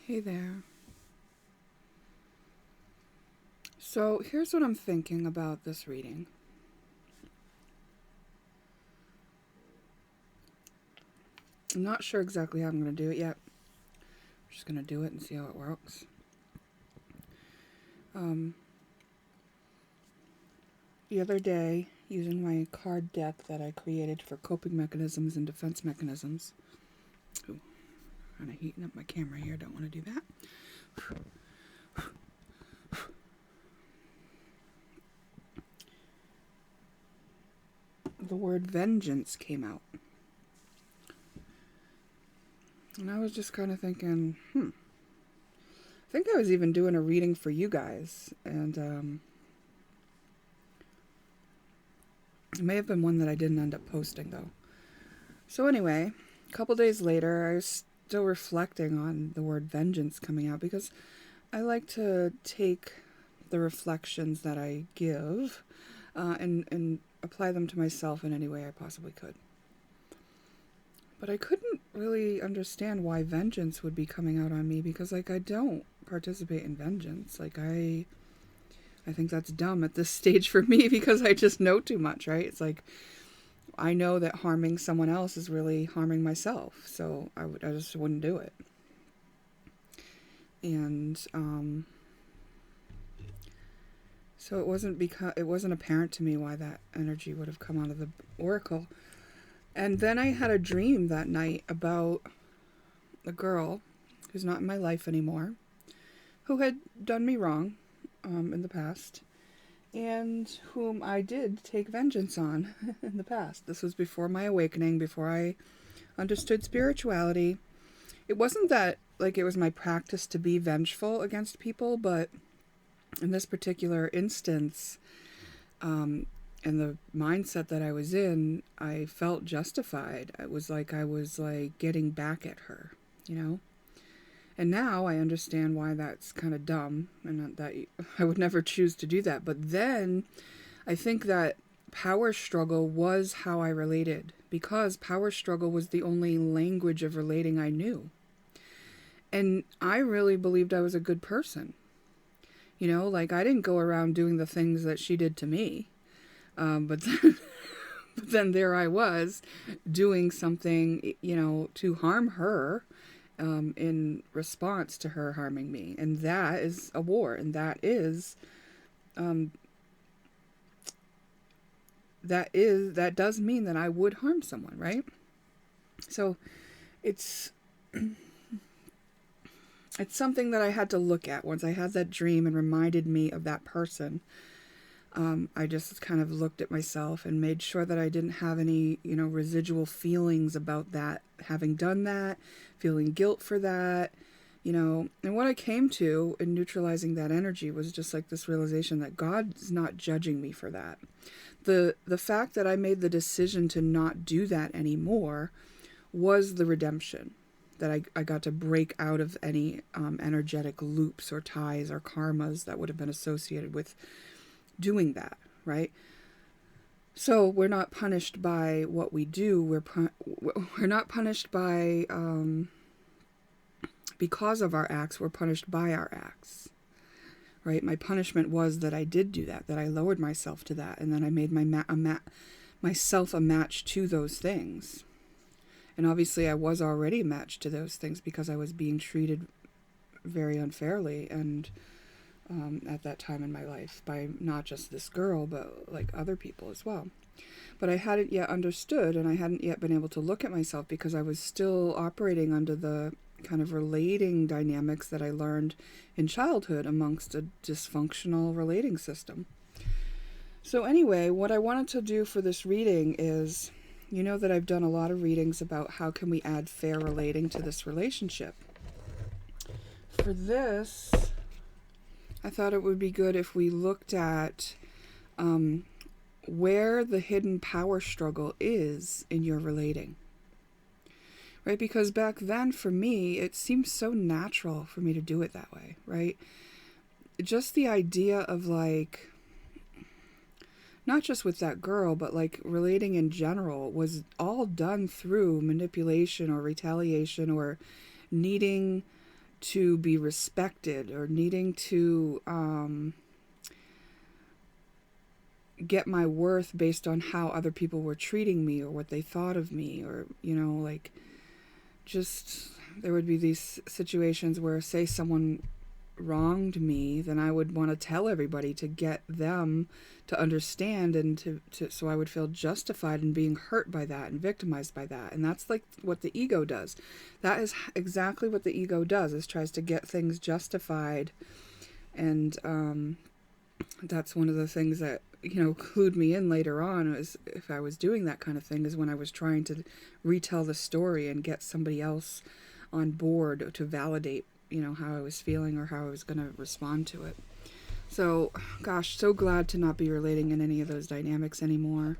Hey there. So here's what I'm thinking about this reading. I'm not sure exactly how I'm going to do it yet. I'm just going to do it and see how it works. The other day, using my card deck that I created for coping mechanisms and defense mechanisms. Ooh, kind of heating up my camera here. Don't want to do that. The word vengeance came out. And I was just kind of thinking, I think I was even doing a reading for you guys. And it may have been one that I didn't end up posting, though. So anyway, a couple days later, I was still reflecting on the word vengeance coming out because I like to take the reflections that I give and apply them to myself in any way I possibly could. But I couldn't really understand why vengeance would be coming out on me because, I don't participate in vengeance. I think that's dumb at this stage for me because I just know too much, right? It's like I know that harming someone else is really harming myself, so I just wouldn't do it. And so it wasn't apparent to me why that energy would have come out of the oracle. And then I had a dream that night about a girl who's not in my life anymore, who had done me wrong in the past, and whom I did take vengeance on in the past. This was before my awakening, before I understood spirituality. It wasn't that it was my practice to be vengeful against people, but in this particular instance, and the mindset that I was in, I felt justified. It was like I was getting back at her, you know? And now I understand why that's kind of dumb and that I would never choose to do that. But then I think that power struggle was how I related, because power struggle was the only language of relating I knew. And I really believed I was a good person. I didn't go around doing the things that she did to me. But then there I was doing something, to harm her in response to her harming me. And that is a war. And that does mean that I would harm someone, right? So it's something that I had to look at once I had that dream and reminded me of that person. I just kind of looked at myself and made sure that I didn't have any, residual feelings about that, having done that, feeling guilt for that, And what I came to in neutralizing that energy was just this realization that God is not judging me for that. The fact that I made the decision to not do that anymore was the redemption. That I got to break out of any energetic loops or ties or karmas that would have been associated with doing that, right? So we're not punished by what we do. We're not punished by because of our acts. We're punished by our acts, right? My punishment was that I did do that I lowered myself to that, and then I made myself a match to those things. And obviously I was already matched to those things because I was being treated very unfairly and at that time in my life by not just this girl, but other people as well. But I hadn't yet understood, and I hadn't yet been able to look at myself because I was still operating under the kind of relating dynamics that I learned in childhood amongst a dysfunctional relating system. So anyway, what I wanted to do for this reading is, that I've done a lot of readings about how can we add fair relating to this relationship. For this, I thought it would be good if we looked at where the hidden power struggle is in your relating. Right? Because back then, for me, it seemed so natural for me to do it that way, right? Just the idea of not just with that girl, but relating in general was all done through manipulation or retaliation or needing to be respected, or needing to get my worth based on how other people were treating me or what they thought of me, or, you know, like, just, there would be these situations where, say someone wronged me, then I would want to tell everybody to get them to understand, and to so I would feel justified in being hurt by that and victimized by that. And that's like what the ego does. That is exactly what the ego does, is tries to get things justified. And that's one of the things that, you know, clued me in later on, is if I was doing that kind of thing, is when I was trying to retell the story and get somebody else on board to validate, you know, how I was feeling or how I was going to respond to it. So, gosh, so glad to not be relating in any of those dynamics anymore.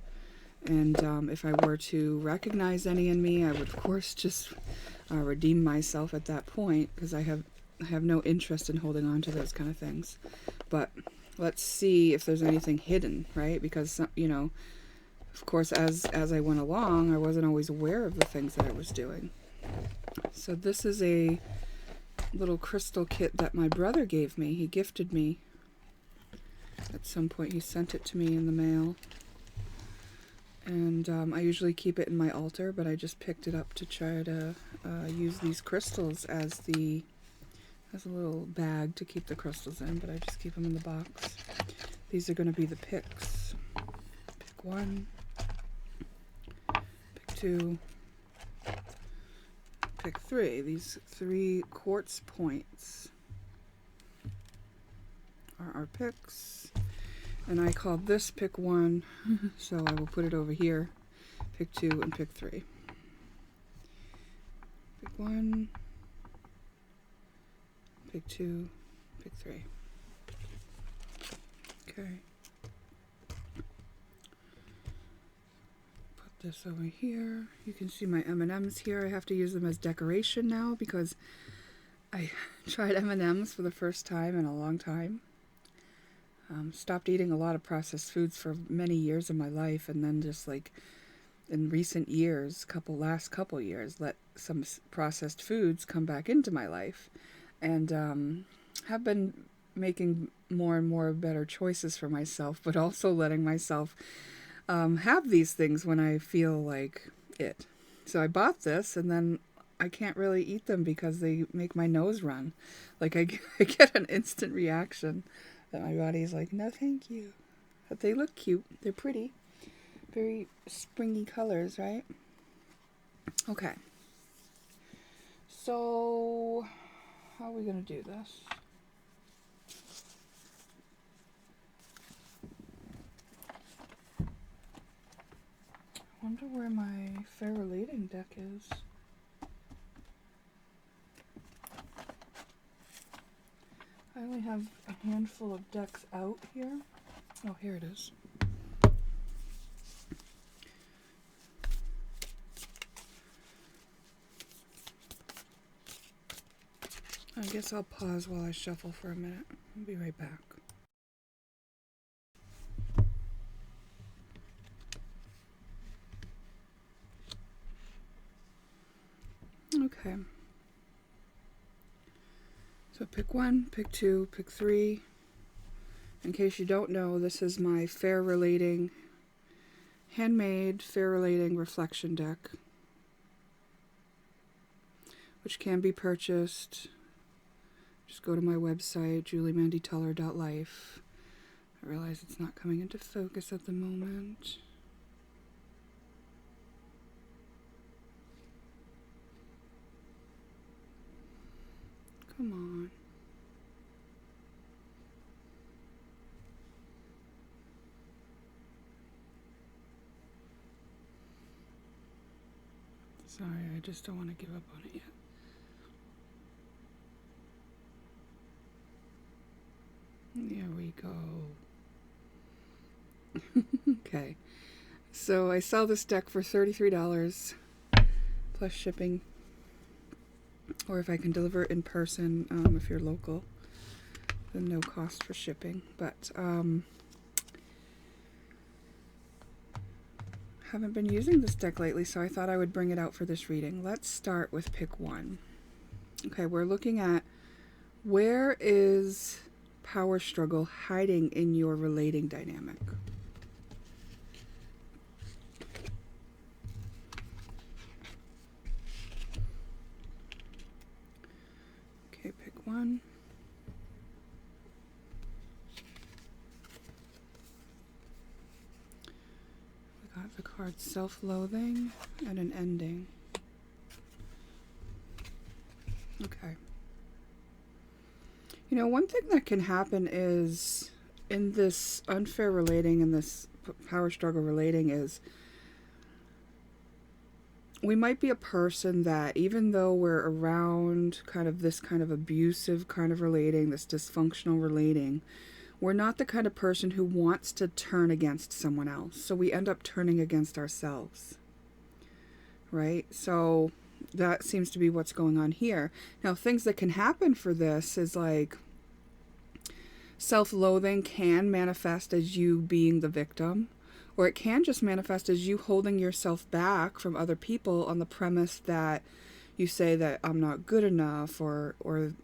And if I were to recognize any in me, I would, of course, just redeem myself at that point, because I have no interest in holding on to those kind of things. But let's see if there's anything hidden, right? Because, you know, of course, as I went along, I wasn't always aware of the things that I was doing. So this is a little crystal kit that my brother gave me. He gifted me. At some point, he sent it to me in the mail. And I usually keep it in my altar, but I just picked it up to try to use these crystals as a little bag to keep the crystals in, but I just keep them in the box. These are going to be the picks. Pick 1, pick 2, pick 3. These 3 quartz points are our picks. And I called this pick 1, so I will put it over here. Pick 2 and pick 3. Pick 1, pick 2, pick 3. Okay. Put this over here. You can see my M&Ms here. I have to use them as decoration now, because I tried M&Ms for the first time in a long time. Stopped eating a lot of processed foods for many years of my life, and then just like in recent years, last couple years, let some processed foods come back into my life, and have been making more and more better choices for myself, but also letting myself have these things when I feel like it. So I bought this, and then I can't really eat them because they make my nose run. Like I get an instant reaction that my body's like, no thank you. But they look cute. They're pretty. Very springy colors, right? Okay. So, how are we going to do this? I wonder where my fair relating deck is. I only have a handful of decks out here. Oh, here it is. I guess I'll pause while I shuffle for a minute. I'll be right back. Okay. So pick 1, pick 2, pick 3. In case you don't know, this is my fair relating, handmade fair relating reflection deck, which can be purchased. Just go to my website, juliemandyteller.life. I realize it's not coming into focus at the moment. Come on. Sorry, I just don't want to give up on it yet. There we go. Okay. So I sell this deck for $33 plus shipping. Or if I can deliver it in person, if you're local, then no cost for shipping. But haven't been using this deck lately, so I thought I would bring it out for this reading. Let's start with pick 1. Okay, we're looking at where is power struggle hiding in your relating dynamic? Okay, pick one. We got the card self-loathing and an ending. Okay. You know, one thing that can happen is in this unfair relating and this power struggle relating is we might be a person that even though we're around kind of this kind of abusive kind of relating, this dysfunctional relating, we're not the kind of person who wants to turn against someone else. So we end up turning against ourselves, right? So that seems to be what's going on here. Now, things that can happen for this is like self-loathing can manifest as you being the victim, or it can just manifest as you holding yourself back from other people on the premise that you say that I'm not good enough, or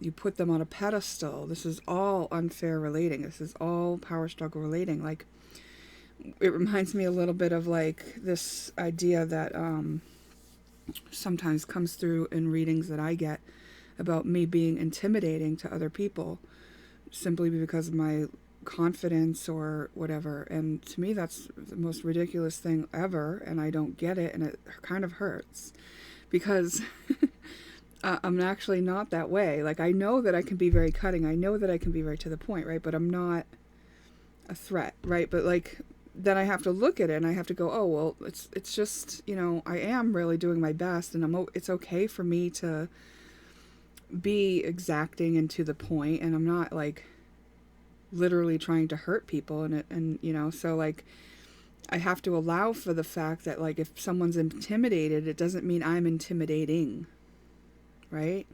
you put them on a pedestal. This is all unfair relating. This is all power struggle relating. Like, it reminds me a little bit of like this idea that sometimes comes through in readings that I get about me being intimidating to other people simply because of my confidence or whatever. And to me, that's the most ridiculous thing ever, and I don't get it, and it kind of hurts because I'm actually not that way. Like, I know that I can be very cutting. I know that I can be very to the point, right? But I'm not a threat, right? But like, then I have to look at it and I have to go, oh, well, it's just, you know, I am really doing my best, and it's okay for me to be exacting and to the point, and I'm not like literally trying to hurt people, and you know, so like I have to allow for the fact that like if someone's intimidated, it doesn't mean I'm intimidating, right?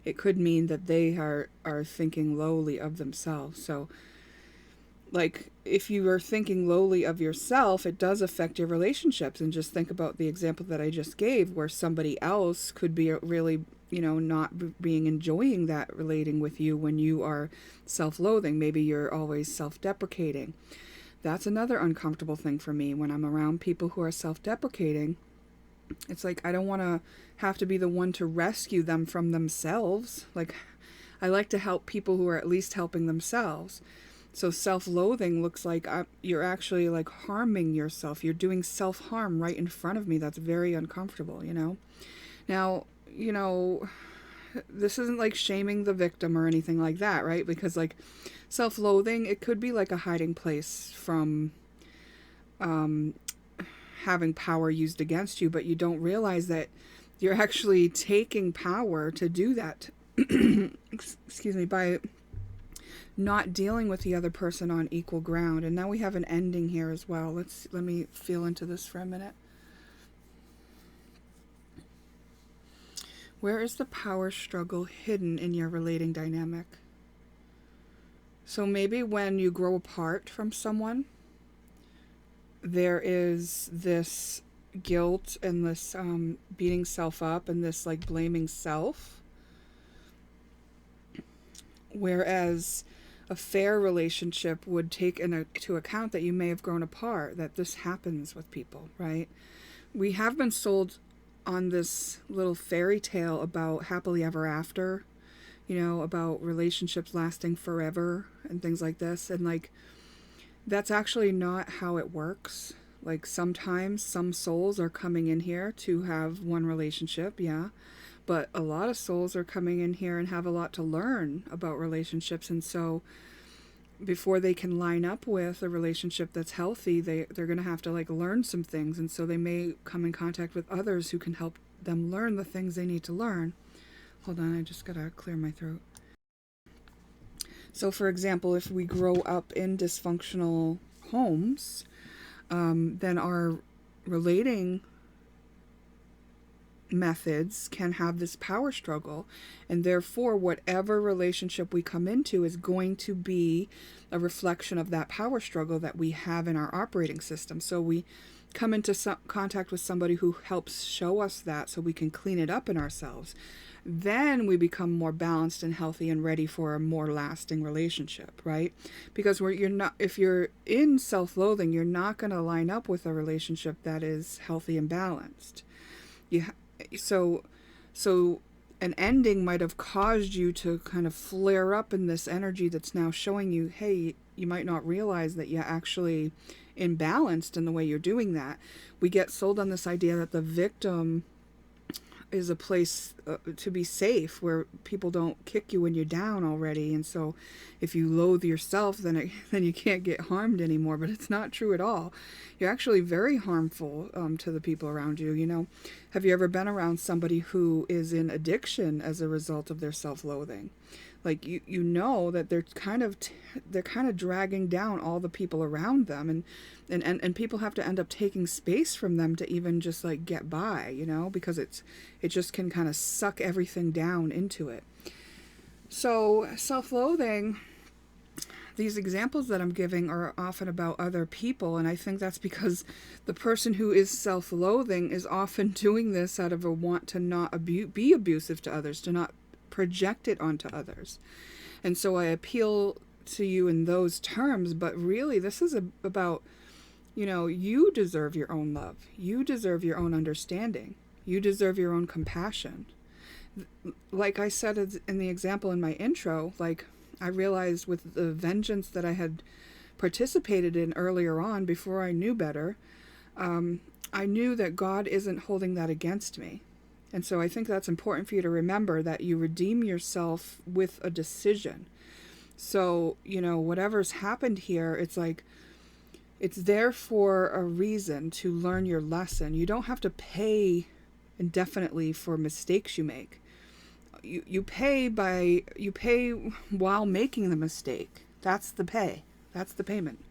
It could mean that they are thinking lowly of themselves. So like if you are thinking lowly of yourself, it does affect your relationships. And just think about the example that I just gave where somebody else could be really, you know, not being enjoying that relating with you when you are self-loathing. Maybe you're always self-deprecating. That's another uncomfortable thing for me when I'm around people who are self-deprecating. It's like I don't want to have to be the one to rescue them from themselves. Like, I like to help people who are at least helping themselves. So self-loathing looks like you're actually like harming yourself. You're doing self-harm right in front of me. That's very uncomfortable, you know? Now, you know, this isn't like shaming the victim or anything like that, right? Because like self-loathing, it could be like a hiding place from having power used against you, but you don't realize that you're actually taking power to do that. Excuse me, by not dealing with the other person on equal ground. And now we have an ending here as well. Let me feel into this for a minute. Where is the power struggle hidden in your relating dynamic? So maybe when you grow apart from someone, there is this guilt and this beating self up and this like blaming self. Whereas a fair relationship would take into account that you may have grown apart, that this happens with people, right? We have been sold on this little fairy tale about happily ever after, you know, about relationships lasting forever and things like this. And like, that's actually not how it works. Like, sometimes some souls are coming in here to have one relationship, yeah. But a lot of souls are coming in here and have a lot to learn about relationships. And so before they can line up with a relationship that's healthy, they're going to have to like learn some things. And so they may come in contact with others who can help them learn the things they need to learn. Hold on, I just got to clear my throat. So for example, if we grow up in dysfunctional homes, then our relating methods can have this power struggle, and therefore whatever relationship we come into is going to be a reflection of that power struggle that we have in our operating system. So we come into contact with somebody who helps show us that so we can clean it up in ourselves, then we become more balanced and healthy and ready for a more lasting relationship, right? Because you're not, if you're in self-loathing, you're not going to line up with a relationship that is healthy and balanced. You so so an ending might have caused you to kind of flare up in this energy that's now showing you, hey, you might not realize that you're actually imbalanced in the way you're doing that. We get sold on this idea that the victim is a place to be safe, where people don't kick you when you're down already, and so if you loathe yourself, then you can't get harmed anymore. But it's not true at all. You're actually very harmful to the people around you. You know, have you ever been around somebody who is in addiction as a result of their self-loathing? Like you know that they're kind of dragging down all the people around them, and people have to end up taking space from them to even just like get by, you know, because it just can kind of suck everything down into it. So self-loathing, these examples that I'm giving are often about other people, and I think that's because the person who is self-loathing is often doing this out of a want to not be abusive to others, to not project it onto others. And so I appeal to you in those terms, but really this is about, you know, you deserve your own love. You deserve your own understanding. You deserve your own compassion. Like I said in the example in my intro, like I realized with the vengeance that I had participated in earlier on, before I knew better, I knew that God isn't holding that against me. And so I think that's important for you to remember, that you redeem yourself with a decision. So, you know, whatever's happened here, it's like, it's there for a reason, to learn your lesson. You don't have to pay indefinitely for mistakes you make. You pay while making the mistake. That's the pay. That's the payment.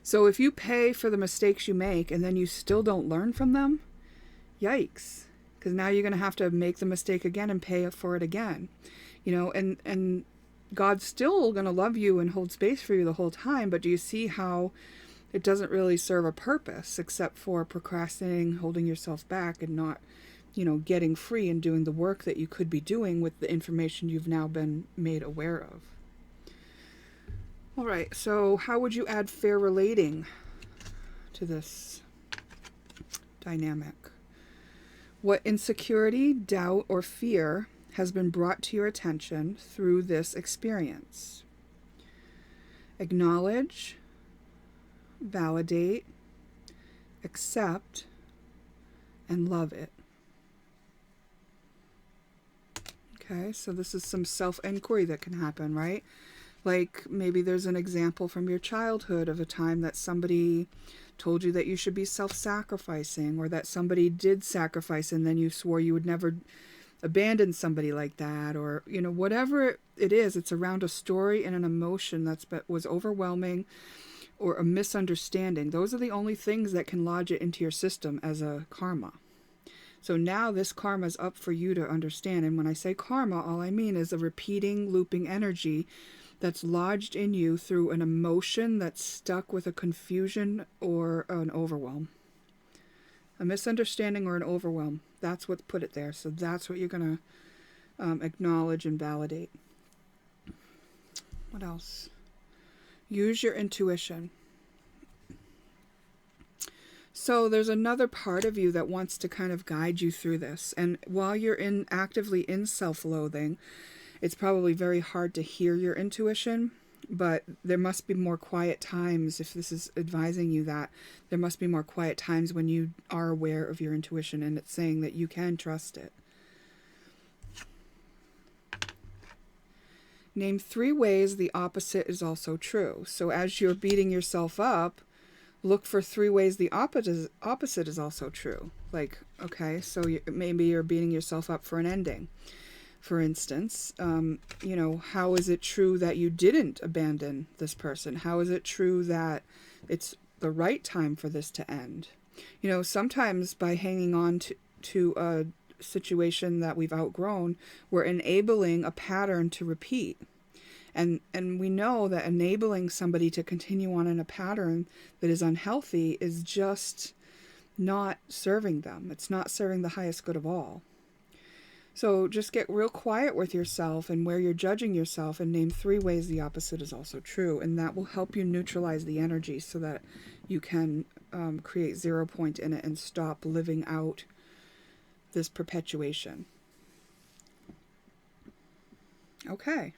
So if you pay for the mistakes you make and then you still don't learn from them, yikes. Because now you're going to have to make the mistake again and pay for it again. You know, and God's still going to love you and hold space for you the whole time, but do you see how it doesn't really serve a purpose except for procrastinating, holding yourself back, and not, you know, getting free and doing the work that you could be doing with the information you've now been made aware of. All right, so how would you add fair relating to this dynamic? What insecurity, doubt, or fear has been brought to your attention through this experience? Acknowledge, validate, accept, and love it. Okay, so this is some self-inquiry that can happen, right? Like maybe there's an example from your childhood of a time that somebody told you that you should be self-sacrificing, or that somebody did sacrifice and then you swore you would never abandon somebody like that, or, you know, whatever it is, it's around a story and an emotion was overwhelming, or a misunderstanding. Those are the only things that can lodge it into your system as a karma. So now this karma is up for you to understand. And when I say karma, all I mean is a repeating, looping energy that's lodged in you through an emotion that's stuck with a confusion or an overwhelm. A misunderstanding or an overwhelm. That's what put it there. So that's what you're going to acknowledge and validate. What else? Use your intuition. So there's another part of you that wants to kind of guide you through this. And while you're actively in self-loathing, it's probably very hard to hear your intuition, but there must be more quiet times. If this is advising you that, there must be more quiet times when you are aware of your intuition and it's saying that you can trust it. Name 3 ways the opposite is also true. So as you're beating yourself up, look for 3 ways the opposite is also true. Like, okay, so maybe you're beating yourself up for an ending. For instance, you know, how is it true that you didn't abandon this person? How is it true that it's the right time for this to end? You know, sometimes by hanging on to a situation that we've outgrown, we're enabling a pattern to repeat. And we know that enabling somebody to continue on in a pattern that is unhealthy is just not serving them. It's not serving the highest good of all. So just get real quiet with yourself and where you're judging yourself, and name 3 ways the opposite is also true. And that will help you neutralize the energy so that you can create 0 point in it and stop living out this perpetuation. Okay.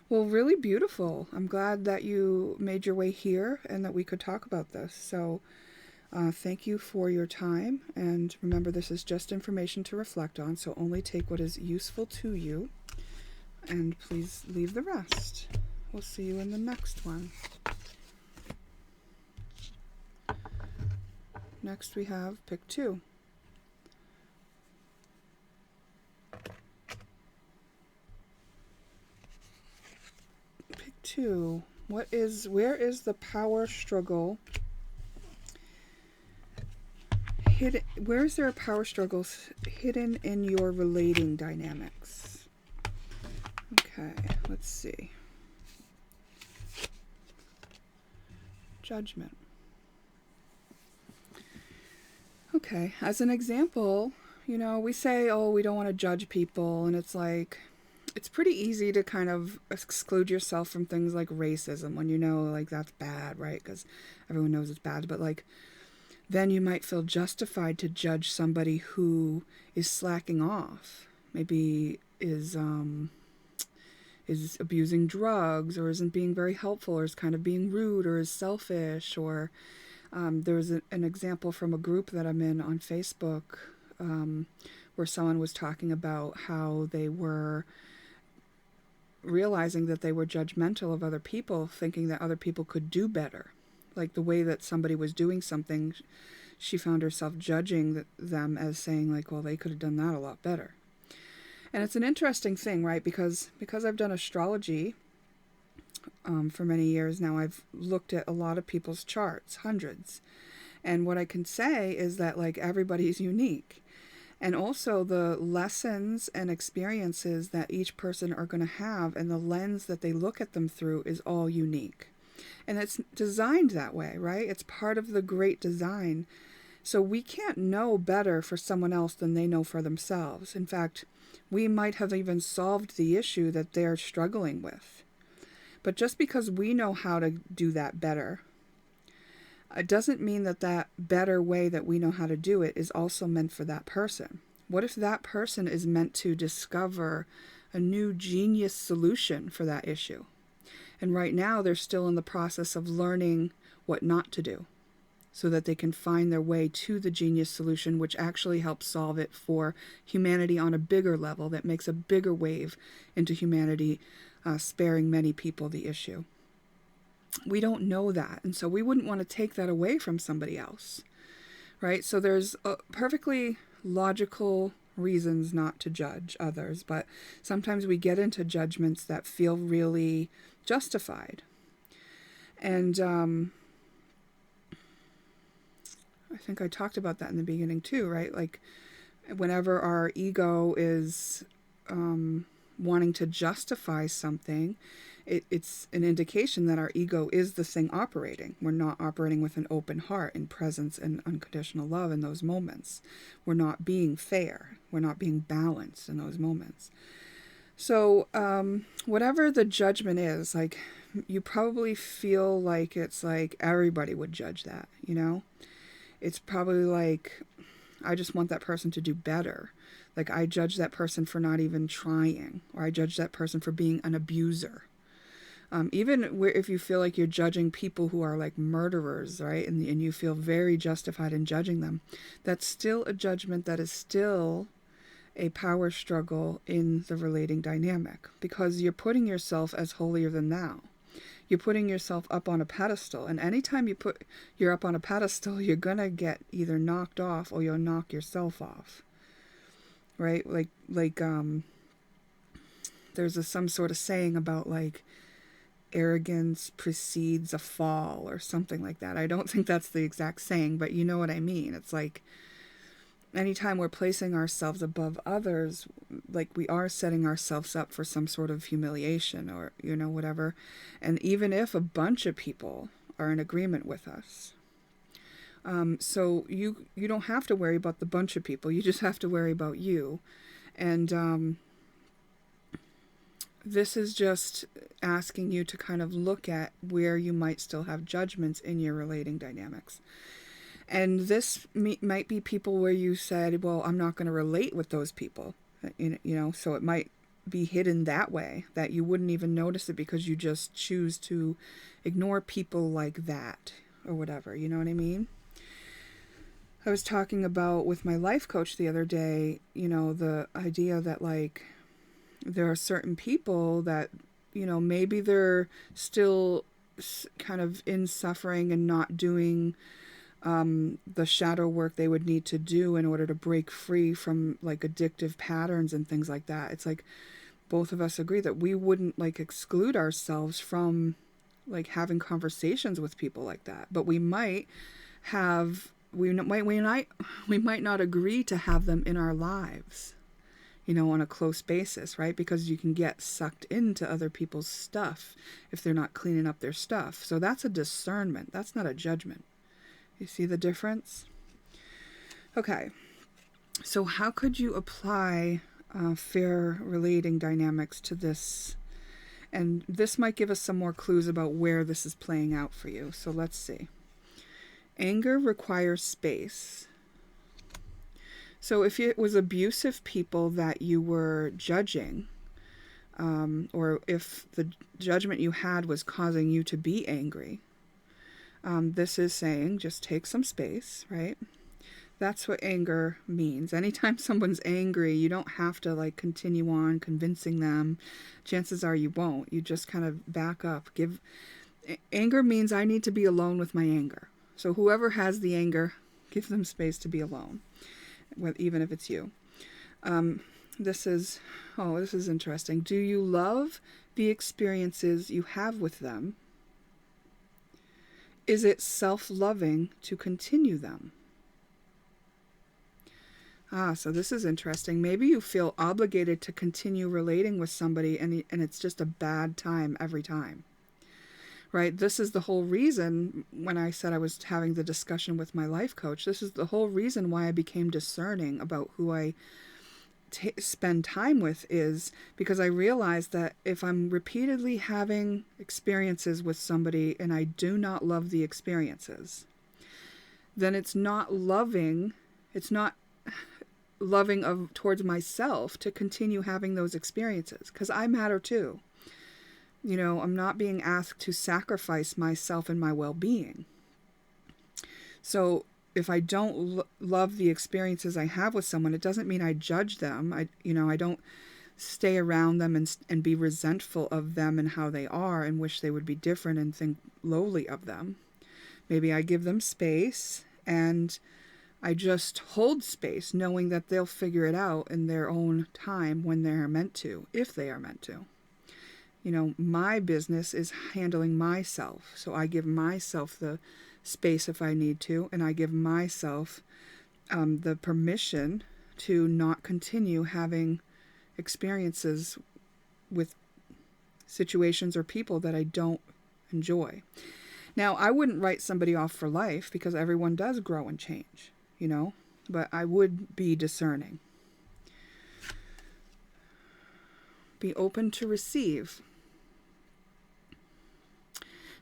Well, really beautiful. I'm glad that you made your way here and that we could talk about this. So thank you for your time. And remember, this is just information to reflect on, so only take what is useful to you. And please leave the rest. We'll see you in the next one. Next we have pick 2. Pick 2. Where is the power struggle hidden? Where is there a power struggle hidden in your relating dynamics? Okay, let's see. Judgment. Okay, as an example, we say, oh, we don't want to judge people, and it's like, it's pretty easy to kind of exclude yourself from things like racism when like that's bad, right? Because everyone knows it's bad, but like, then you might feel justified to judge somebody who is slacking off, maybe is abusing drugs, or isn't being very helpful, or is kind of being rude, or is selfish, or there was an example from a group that I'm in on Facebook where someone was talking about how they were realizing that they were judgmental of other people, thinking that other people could do better. Like the way that somebody was doing something, she found herself judging them as saying like, well, they could have done that a lot better. And it's an interesting thing, right? Because I've done astrology for many years now, I've looked at a lot of people's charts, hundreds. And what I can say is that like everybody's unique. And also the lessons and experiences that each person are going to have and the lens that they look at them through is all unique. And it's designed that way, right? It's part of the great design. So we can't know better for someone else than they know for themselves. In fact, we might have even solved the issue that they're struggling with. But just because we know how to do that better, it doesn't mean that that better way that we know how to do it is also meant for that person. What if that person is meant to discover a new genius solution for that issue? And right now they're still in the process of learning what not to do so that they can find their way to the genius solution, which actually helps solve it for humanity on a bigger level that makes a bigger wave into humanity, sparing many people the issue. We don't know that, and so we wouldn't want to take that away from somebody else, right? So there's perfectly logical reasons not to judge others, but sometimes we get into judgments that feel really justified. And I think I talked about that in the beginning too, right? Like whenever our ego is wanting to justify something, it's an indication that our ego is the thing operating. We're not operating with an open heart and presence and unconditional love in those moments. We're not being fair. We're not being balanced in those moments. So whatever the judgment is, like you probably feel like it's like everybody would judge that, It's probably like, I just want that person to do better. Like I judge that person for not even trying, or I judge that person for being an abuser. Even if you feel like you're judging people who are like murderers, right? And you feel very justified in judging them, that's still a judgment that is still a power struggle in the relating dynamic, because you're putting yourself as holier than thou. You're putting yourself up on a pedestal, and anytime you're up on a pedestal, you're gonna get either knocked off or you'll knock yourself off, right? Like there's some sort of saying about like arrogance precedes a fall or something like that. I don't think that's the exact saying, but you know what I mean. It's like anytime we're placing ourselves above others, like we are setting ourselves up for some sort of humiliation or, whatever. And even if a bunch of people are in agreement with us, So you don't have to worry about the bunch of people. You just have to worry about you. And this is just asking you to kind of look at where you might still have judgments in your relating dynamics. And this might be people where you said, well, I'm not going to relate with those people. So it might be hidden that way, that you wouldn't even notice it because you just choose to ignore people like that or whatever. You know what I mean? I was talking about with my life coach the other day, the idea that like there are certain people that, maybe they're still kind of in suffering and not doing the shadow work they would need to do in order to break free from like addictive patterns and things like that. It's like both of us agree that we wouldn't like exclude ourselves from like having conversations with people like that, but we might have we might not agree to have them in our lives, on a close basis, right? Because you can get sucked into other people's stuff if they're not cleaning up their stuff. So that's a discernment. That's not a judgment. You see the difference? Okay. So how could you apply fair relating dynamics to this? And this might give us some more clues about where this is playing out for you. So let's see. Anger requires space. So if it was abusive people that you were judging, or if the judgment you had was causing you to be angry, this is saying just take some space, right? That's what anger means. Anytime someone's angry, you don't have to like continue on convincing them. Chances are you won't. You just kind of back up. Anger means I need to be alone with my anger. So whoever has the anger, give them space to be alone, even if it's you. This is interesting. Do you love the experiences you have with them? Is it self-loving to continue them? So this is interesting. Maybe you feel obligated to continue relating with somebody and it's just a bad time every time. Right? This is the whole reason when I said I was having the discussion with my life coach, this is the whole reason why I became discerning about who I spend time with, is because I realized that if I'm repeatedly having experiences with somebody and I do not love the experiences, then it's not loving towards myself to continue having those experiences, because I matter too. I'm not being asked to sacrifice myself and my well-being. So if I don't love the experiences I have with someone, it doesn't mean I judge them. I don't stay around them and be resentful of them and how they are and wish they would be different and think lowly of them. Maybe I give them space and I just hold space, knowing that they'll figure it out in their own time when they're meant to, if they are meant to. My business is handling myself. So I give myself the space if I need to, and I give myself the permission to not continue having experiences with situations or people that I don't enjoy. Now, I wouldn't write somebody off for life because everyone does grow and change, but I would be discerning. Be open to receive.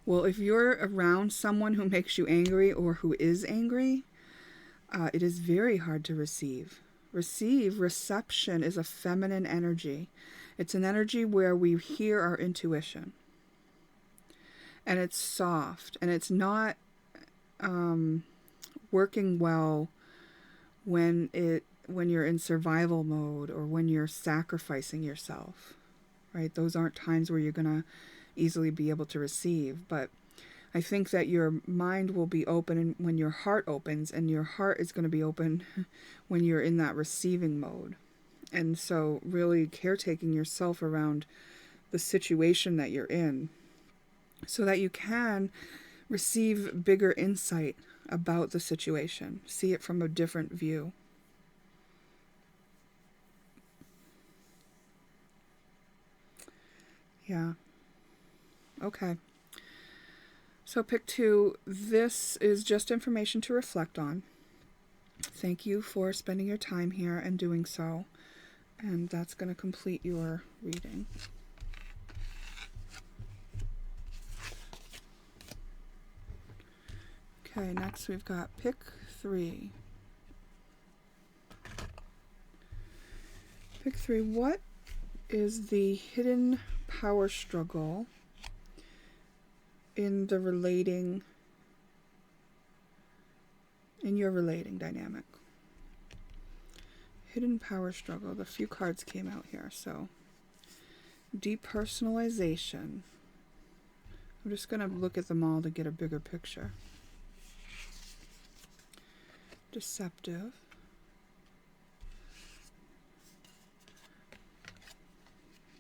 Well, if you're around someone who makes you angry or who is angry, it is very hard to receive. Reception is a feminine energy. It's an energy where we hear our intuition. And it's soft. And it's not working well when you're in survival mode or when you're sacrificing yourself. Right? Those aren't times where you're going to easily be able to receive, but I think that your mind will be open when your heart opens, and your heart is going to be open when you're in that receiving mode. And so really caretaking yourself around the situation that you're in so that you can receive bigger insight about the situation, see it from a different view. Yeah. Okay. So pick 2. This is just information to reflect on. Thank you for spending your time here and doing so. And that's going to complete your reading. Okay, next we've got pick 3. Pick 3. What is the hidden power struggle in your relating dynamic? Hidden power struggle. The few cards came out here. So, depersonalization. I'm just going to look at them all to get a bigger picture. Deceptive.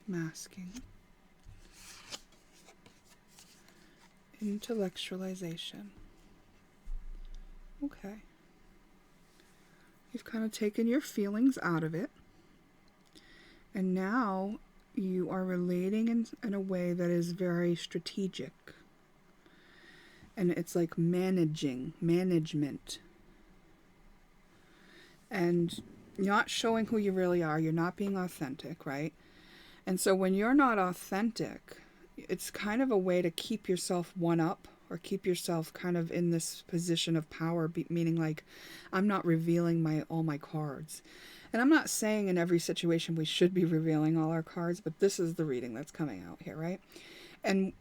Masking. Intellectualization. Okay. You've kind of taken your feelings out of it. And now you are relating in a way that is very strategic. And it's like management. And you're not showing who you really are. You're not being authentic, right? And so when you're not authentic, it's kind of a way to keep yourself one up, or keep yourself kind of in this position of power, meaning like, I'm not revealing all my cards. And I'm not saying in every situation we should be revealing all our cards, but this is the reading that's coming out here, right? And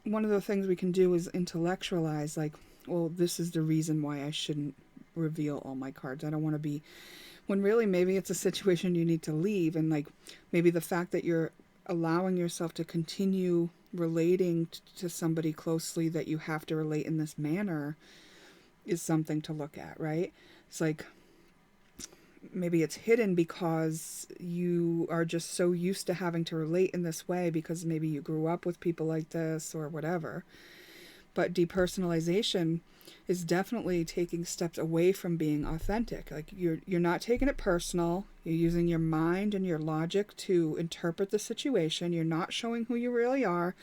one of the things we can do is intellectualize, like, well, this is the reason why I shouldn't reveal all my cards. I don't want to be, when really maybe it's a situation you need to leave, and like maybe the fact that you're allowing yourself to continue relating to somebody closely that you have to relate in this manner is something to look at, right? It's like maybe it's hidden because you are just so used to having to relate in this way because maybe you grew up with people like this or whatever. But depersonalization is definitely taking steps away from being authentic. Like you're not taking it personal. You're using your mind and your logic to interpret the situation. You're not showing who you really are.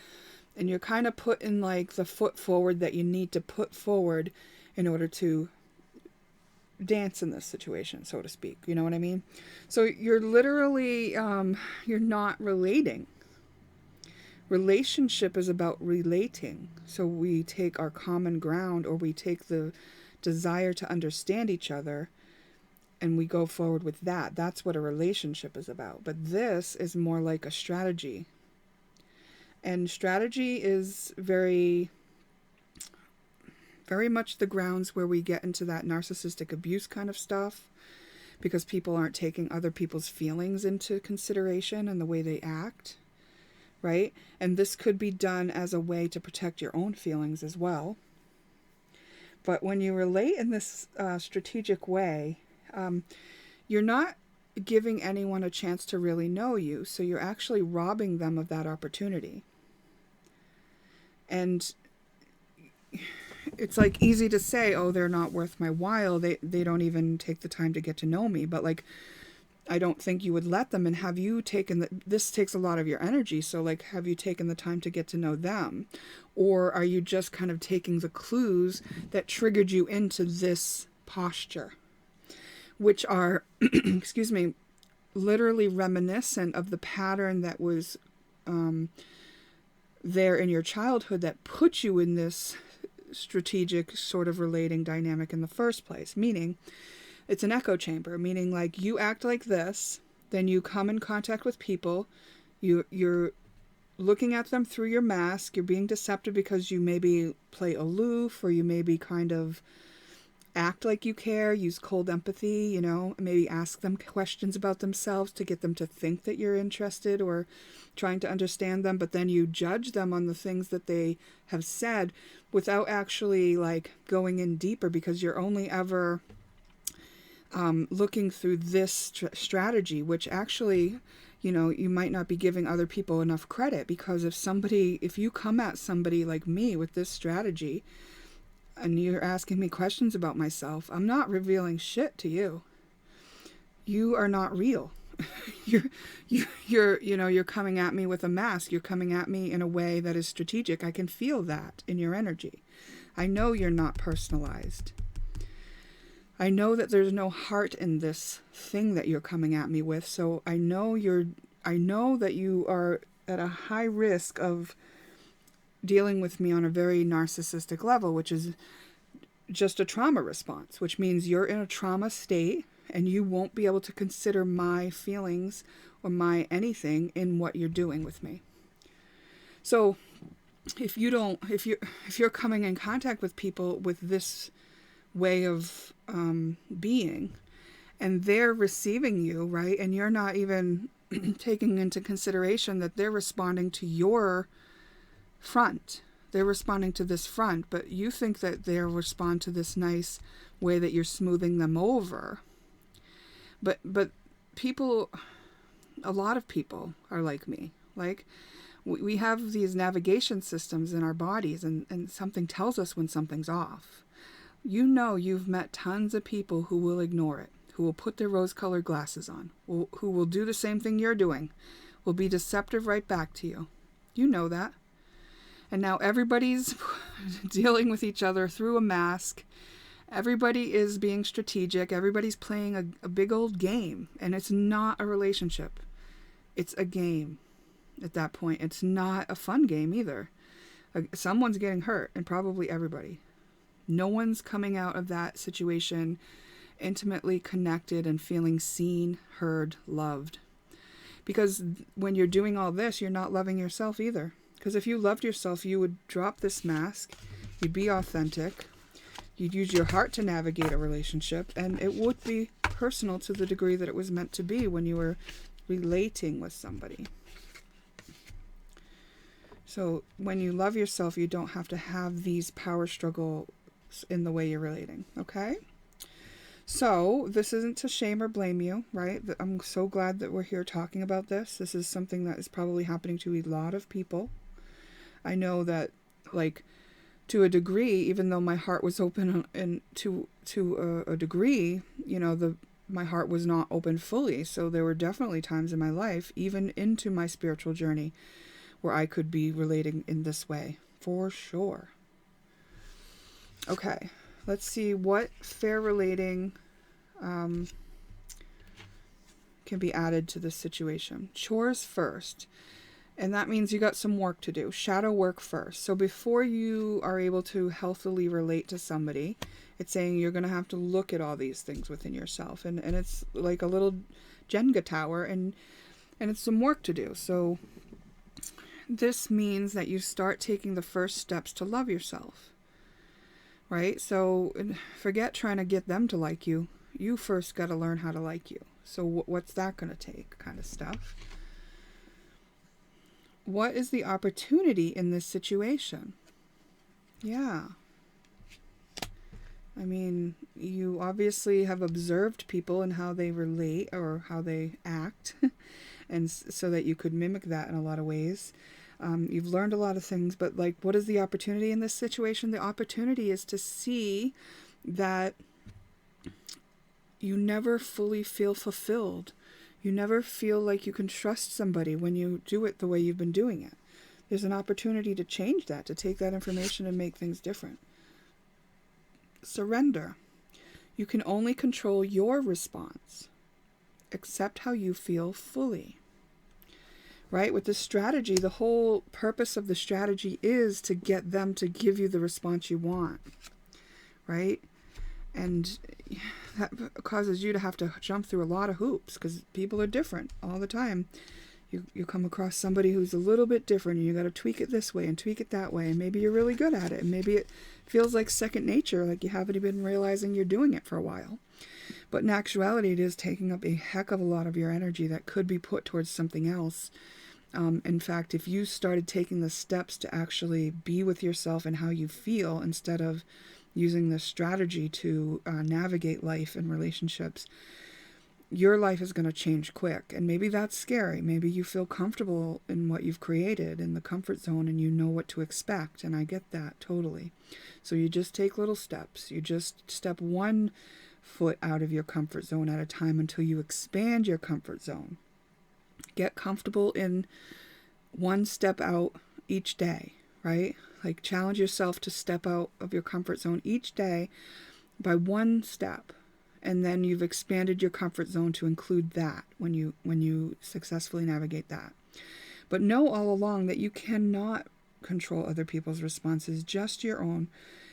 And you're kind of putting like the foot forward that you need to put forward in order to dance in this situation, so to speak. You know what I mean? So you're literally, you're not relating. Relationship is about relating. So we take our common ground, or we take the desire to understand each other, and we go forward with that. That's what a relationship is about. But this is more like a strategy. And strategy is very, very much the grounds where we get into that narcissistic abuse kind of stuff, because people aren't taking other people's feelings into consideration and the way they act. Right? And this could be done as a way to protect your own feelings as well. But when you relate in this strategic way, you're not giving anyone a chance to really know you. So you're actually robbing them of that opportunity. And it's like easy to say, oh, they're not worth my while. They don't even take the time to get to know me. But like, I don't think you would let them. And have you taken this takes a lot of your energy. So like, have you taken the time to get to know them? Or are you just kind of taking the clues that triggered you into this posture, which are, excuse me, literally reminiscent of the pattern that was there in your childhood that put you in this strategic sort of relating dynamic in the first place? Meaning, it's an echo chamber, meaning like you act like this, then you come in contact with people, you're looking at them through your mask, you're being deceptive because you maybe play aloof, or you maybe kind of act like you care, use cold empathy, you know, maybe ask them questions about themselves to get them to think that you're interested or trying to understand them, but then you judge them on the things that they have said without actually like going in deeper, because you're only ever looking through this strategy, which actually, you know, you might not be giving other people enough credit, because if you come at somebody like me with this strategy and you're asking me questions about myself, I'm not revealing shit to you. You are not real. you're coming at me with a mask. You're coming at me in a way that is strategic. I can feel that in your energy. I know you're not personalized. I know that there's no heart in this thing that you're coming at me with. So I know that you are at a high risk of dealing with me on a very narcissistic level, which is just a trauma response, which means you're in a trauma state and you won't be able to consider my feelings or my anything in what you're doing with me. So if you're coming in contact with people with this way of being, and they're receiving you, right, and you're not even taking into consideration that they're responding to your front. They're responding to this front, but you think that they'll respond to this nice way that you're smoothing them over. But people, a lot of people are like me. Like, we have these navigation systems in our bodies, and something tells us when something's off. You know, you've met tons of people who will ignore it, who will put their rose-colored glasses on, who will do the same thing you're doing, will be deceptive right back to you. You know that. And now everybody's dealing with each other through a mask. Everybody is being strategic. Everybody's playing a big old game. And it's not a relationship. It's a game at that point. It's not a fun game either. Someone's getting hurt, and probably everybody. No one's coming out of that situation intimately connected and feeling seen, heard, loved. Because when you're doing all this, you're not loving yourself either. Because if you loved yourself, you would drop this mask, you'd be authentic, you'd use your heart to navigate a relationship, and it would be personal to the degree that it was meant to be when you were relating with somebody. So when you love yourself, you don't have to have these power struggles in the way you're relating, okay? So this isn't to shame or blame you, right? I'm so glad that we're here talking about this. This is something that is probably happening to a lot of people. I know that, like, to a degree, even though my heart was open, and to a degree, you know, my heart was not open fully. So there were definitely times in my life, even into my spiritual journey, where I could be relating in this way, for sure. Okay, let's see what fair relating can be added to this situation. Chores first. And that means you got some work to do. Shadow work first. So before you are able to healthily relate to somebody, it's saying you're going to have to look at all these things within yourself. And it's like a little Jenga tower, and it's some work to do. So this means that you start taking the first steps to love yourself. Right? So forget trying to get them to like you. You first got to learn how to like you. So what's that going to take, kind of stuff? What is the opportunity in this situation? Yeah. I mean, you obviously have observed people and how they relate or how they act, and so that you could mimic that in a lot of ways. You've learned a lot of things, but like, what is the opportunity in this situation? The opportunity is to see that you never fully feel fulfilled. You never feel like you can trust somebody when you do it the way you've been doing it. There's an opportunity to change that, to take that information and make things different. Surrender. You can only control your response. Accept how you feel fully. Right? With this strategy, the whole purpose of the strategy is to get them to give you the response you want. Right? And that causes you to have to jump through a lot of hoops, because people are different all the time. You come across somebody who's a little bit different, and you got to tweak it this way and tweak it that way, and maybe you're really good at it, and maybe it feels like second nature, like you haven't even realizing you're doing it for a while. But in actuality, it is taking up a heck of a lot of your energy that could be put towards something else. In fact, if you started taking the steps to actually be with yourself and how you feel, instead of using this strategy to navigate life and relationships, your life is going to change quick. And maybe that's scary. Maybe you feel comfortable in what you've created, in the comfort zone, and you know what to expect. And I get that totally. So you just take little steps. You just step one foot out of your comfort zone at a time until you expand your comfort zone. Get comfortable in one step out each day, right? Like challenge yourself to step out of your comfort zone each day by one step. And then you've expanded your comfort zone to include that when you successfully navigate that. But know all along that you cannot control other people's responses, just your own.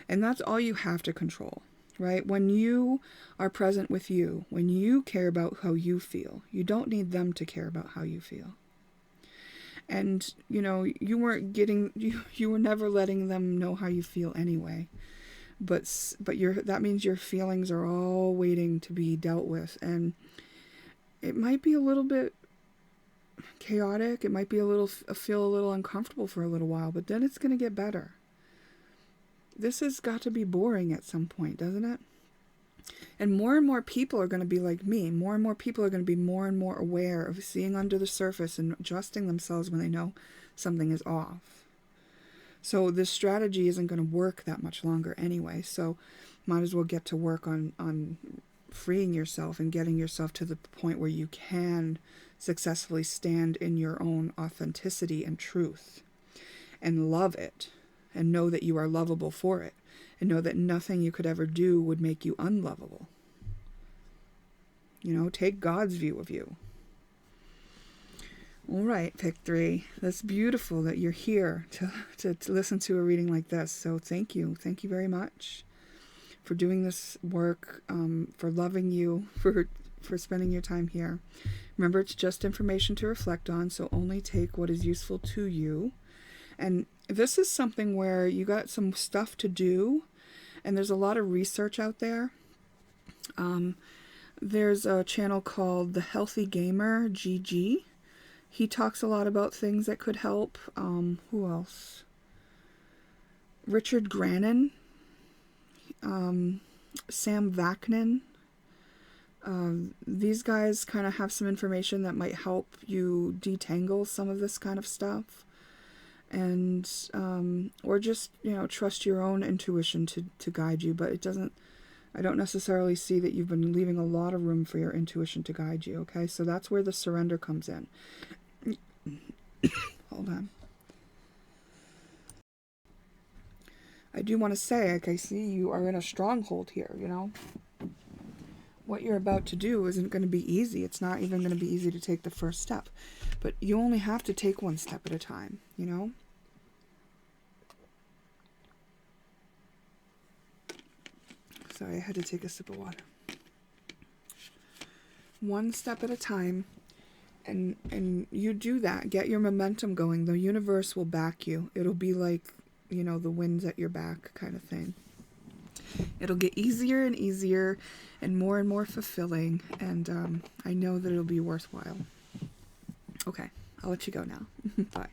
And that's all you have to control, right? When you are present with you, when you care about how you feel, you don't need them to care about how you feel. And, you know, you were never letting them know how you feel anyway. But that means your feelings are all waiting to be dealt with. And it might be a little bit chaotic. It might be feel a little uncomfortable for a little while, but then it's going to get better. This has got to be boring at some point, doesn't it? And more people are going to be like me. More and more people are going to be more and more aware of seeing under the surface and adjusting themselves when they know something is off. So this strategy isn't going to work that much longer anyway. So might as well get to work on freeing yourself and getting yourself to the point where you can successfully stand in your own authenticity and truth and love it and know that you are lovable for it and know that nothing you could ever do would make you unlovable. You know, take God's view of you. All right, pick 3. That's beautiful that you're here to listen to a reading like this. So thank you. Thank you very much for doing this work, for loving you, for spending your time here. Remember, it's just information to reflect on, so only take what is useful to you. And this is something where you got some stuff to do, and there's a lot of research out there. There's a channel called The Healthy Gamer, GG. He talks a lot about things that could help. Who else? Richard Grannon, Sam Vaknin. These guys kind of have some information that might help you detangle some of this kind of stuff. And, or just, you know, trust your own intuition to guide you. But I don't necessarily see that you've been leaving a lot of room for your intuition to guide you, okay? So that's where the surrender comes in. Hold on. I do want to say, like, I see you are in a stronghold here, you know? What you're about to do isn't going to be easy. It's not even going to be easy to take the first step. But you only have to take one step at a time, you know? Sorry, I had to take a sip of water. One step at a time. And you do that. Get your momentum going. The universe will back you. It'll be like, you know, the wind's at your back kind of thing. It'll get easier and easier and more fulfilling. And I know that it'll be worthwhile. Okay, I'll let you go now. Bye.